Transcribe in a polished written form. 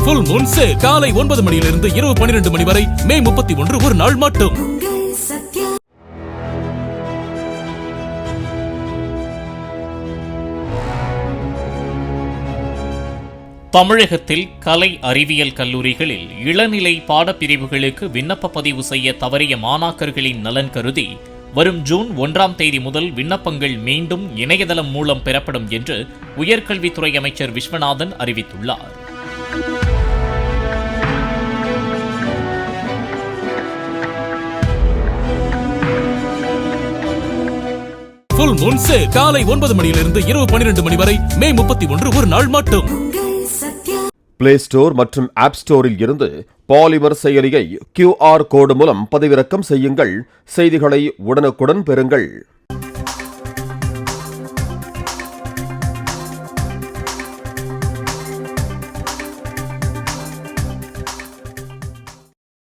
Full Moon sale காலை 9 மணியிலிருந்து இரவு 12 மணி வரை மே 31 ஒரு நாள் மட்டும். தமிழகத்தில் கலை அறிவியல் கல்லூரிகளில் இளநிலை பாடப்பிரிவுகளுக்கு விண்ணப்ப பதிவு செய்ய தவறிய மாணாக்கர்களின் நலன் கருதி வரும் ஜூன் 1ஆம் தேதி முதல் விண்ணப்பங்கள் மீண்டும் இணையதளம் மூலம் பெறப்படும் என்று உயர்கல்வித்துறை அமைச்சர் விஸ்வநாதன் அறிவித்துள்ளார். ஃபுல் மூன் சேல் காலை 9 மணியிலிருந்து இரவு 12 மணி வரை மே 31 ஒரு நாள் மட்டும். பிளே ஸ்டோர் மற்றும் ஆப் ஸ்டோரில் இருந்து பாலிமர் செயலியை QR கோடு மூலம் பதிவிறக்கம் செய்யுங்கள். செய்திகளை உடனுக்குடன் பெறுங்கள்.